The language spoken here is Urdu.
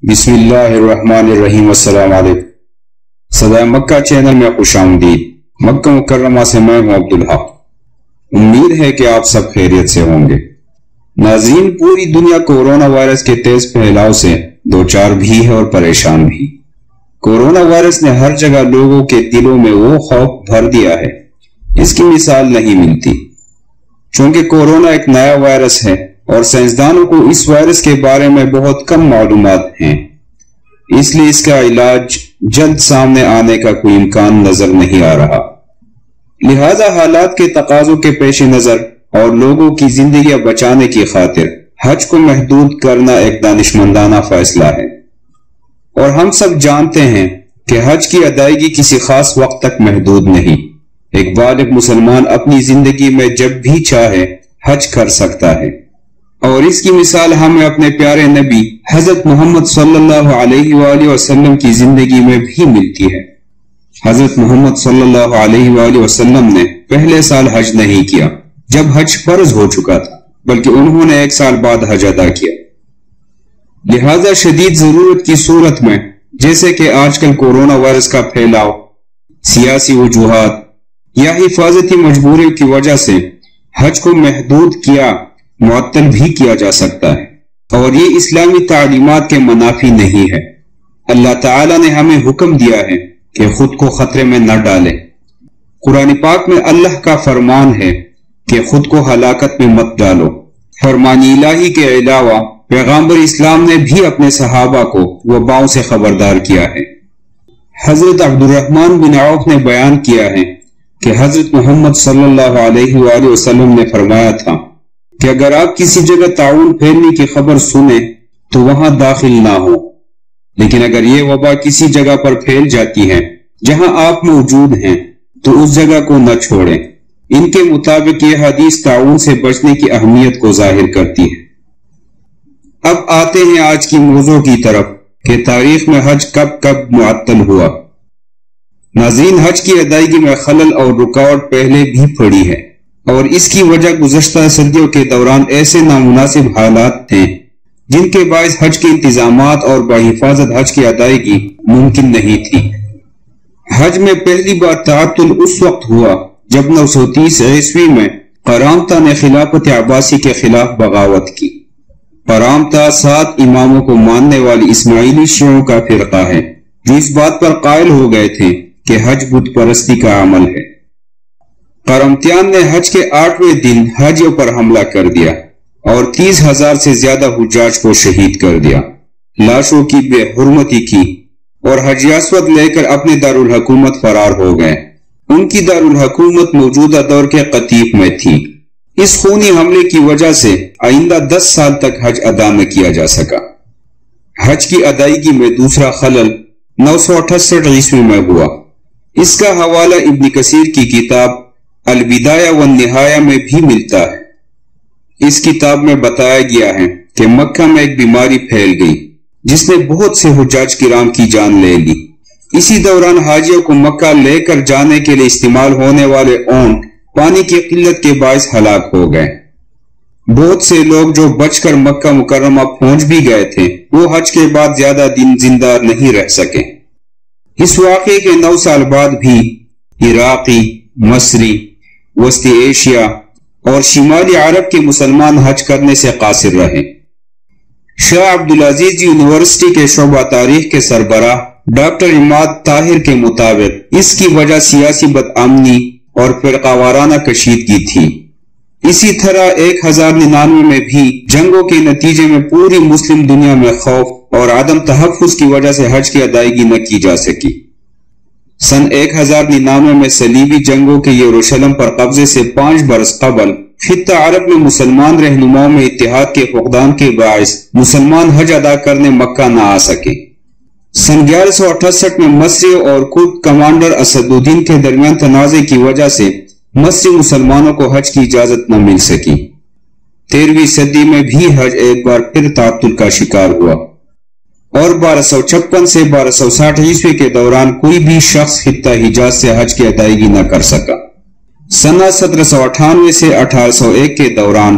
بسم اللہ الرحمن الرحیم۔ السلام علیکم۔ صدائے مکہ چینل میں خوش آمدید۔ مکہ مکرمہ سے میں ہوں عبدالحق۔ امید ہے کہ آپ سب خیریت سے ہوں گے۔ ناظرین، پوری دنیا کورونا وائرس کے تیز پھیلاؤ سے دوچار بھی ہے اور پریشان بھی۔ کورونا وائرس نے ہر جگہ لوگوں کے دلوں میں وہ خوف بھر دیا ہے، اس کی مثال نہیں ملتی۔ چونکہ کورونا ایک نیا وائرس ہے اور سائنسدانوں کو اس وائرس کے بارے میں بہت کم معلومات ہیں، اس لیے اس کا علاج جلد سامنے آنے کا کوئی امکان نظر نہیں آ رہا۔ لہذا حالات کے تقاضوں کے پیش نظر اور لوگوں کی زندگیاں بچانے کی خاطر حج کو محدود کرنا ایک دانشمندانہ فیصلہ ہے، اور ہم سب جانتے ہیں کہ حج کی ادائیگی کسی خاص وقت تک محدود نہیں۔ ایک بالغ مسلمان اپنی زندگی میں جب بھی چاہے حج کر سکتا ہے، اور اس کی مثال ہمیں اپنے پیارے نبی حضرت محمد صلی اللہ علیہ وآلہ وسلم کی زندگی میں بھی ملتی ہے۔ حضرت محمد صلی اللہ علیہ وآلہ وسلم نے پہلے سال حج نہیں کیا جب حج فرض ہو چکا تھا، بلکہ انہوں نے 1 سال بعد حج ادا کیا۔ لہذا شدید ضرورت کی صورت میں، جیسے کہ آج کل کورونا وائرس کا پھیلاؤ، سیاسی وجوہات یا حفاظتی مجبوری کی وجہ سے حج کو محدود کیا، معطل بھی کیا جا سکتا ہے، اور یہ اسلامی تعلیمات کے منافی نہیں ہے۔ اللہ تعالیٰ نے ہمیں حکم دیا ہے کہ خود کو خطرے میں نہ ڈالیں۔ قرآن پاک میں اللہ کا فرمان ہے کہ خود کو ہلاکت میں مت ڈالو۔ فرمان الہی کے علاوہ پیغمبر اسلام نے بھی اپنے صحابہ کو وباؤں سے خبردار کیا ہے۔ حضرت عبد الرحمن بن عوف نے بیان کیا ہے کہ حضرت محمد صلی اللہ علیہ وآلہ وسلم نے فرمایا تھا کہ اگر آپ کسی جگہ طاعون پھیلنے کی خبر سنیں تو وہاں داخل نہ ہو، لیکن اگر یہ وبا کسی جگہ پر پھیل جاتی ہے جہاں آپ موجود ہیں تو اس جگہ کو نہ چھوڑیں۔ ان کے مطابق یہ حدیث طاعون سے بچنے کی اہمیت کو ظاہر کرتی ہے۔ اب آتے ہیں آج کی موضوع کی طرف کہ تاریخ میں حج کب کب معطل ہوا۔ ناظرین، حج کی ادائیگی میں خلل اور رکاوٹ پہلے بھی پڑی ہے، اور اس کی وجہ گزشتہ صدیوں کے دوران ایسے نامناسب حالات تھے جن کے باعث حج کے انتظامات اور بحفاظت حج کی ادائیگی ممکن نہیں تھی۔ حج میں پہلی بار تعطل اس وقت ہوا جب 930 عیسوی میں قرامطہ نے خلافت عباسی کے خلاف بغاوت کی۔ قرامطہ 7 اماموں کو ماننے والی اسماعیلی شیعوں کا فرقہ ہے جو اس بات پر قائل ہو گئے تھے کہ حج بت پرستی کا عمل ہے۔ قرامطیان نے حج کے 8ویں دن حاجیوں پر حملہ کر دیا اور 30,000 سے زیادہ حجاج کو شہید کر دیا، لاشوں کی بے حرمتی کی، اور حج اسود لے کر اپنے دارالحکومت فرار ہو گئے۔ ان کی دارالحکومت موجودہ دور کے قطیف میں تھی۔ اس خونی حملے کی وجہ سے آئندہ 10 سال تک حج ادا نہ کیا جا سکا۔ حج کی ادائیگی میں دوسرا خلل 968 عیسوی میں ہوا۔ اس کا حوالہ ابن کثیر کی کتاب البدایہ والنہایہ میں بھی ملتا ہے۔ اس کتاب میں بتایا گیا ہے کہ مکہ میں ایک بیماری پھیل گئی جس نے بہت سے حجاج کرام کی جان لے لی۔ اسی دوران حاجیوں کو مکہ لے کر جانے کے لیے استعمال ہونے والے اونٹ پانی کی قلت کے باعث ہلاک ہو گئے۔ بہت سے لوگ جو بچ کر مکہ مکرمہ پہنچ بھی گئے تھے وہ حج کے بعد زیادہ دن زندہ نہیں رہ سکے۔ اس واقعے کے 9 سال بعد بھی عراقی، مصری، وسطی ایشیا اور شمالی عرب کے مسلمان حج کرنے سے قاصر رہے۔ شاہ عبدالعزیز یونیورسٹی کے شعبہ تاریخ کے سربراہ ڈاکٹر عماد طاہر کے مطابق اس کی وجہ سیاسی بدامنی اور فرقہ وارانہ کشیدگی تھی۔ اسی طرح 1099 میں بھی جنگوں کے نتیجے میں پوری مسلم دنیا میں خوف اور عدم تحفظ کی وجہ سے حج کی ادائیگی نہ کی جا سکی۔ سن 1099 میں صلیبی جنگوں کے یروشلم پر قبضے سے 5 برس قبل خطہ عرب میں مسلمان رہنماؤں میں اتحاد کے فقدان کے باعث مسلمان حج ادا کرنے مکہ نہ آ سکے۔ سن 1168 میں مصری اور کرد کمانڈر اسد الدین کے درمیان تنازع کی وجہ سے مصری مسلمانوں کو حج کی اجازت نہ مل سکی۔ 13ویں صدی میں بھی حج ایک بار پھر تعطل کا شکار ہوا، اور 1256 سے 1260 عیسوی کے دوران کوئی بھی شخص خطہ حجاز سے حج کی ادائیگی نہ کر سکا۔ سنہ 1798 سے 1801 کے دوران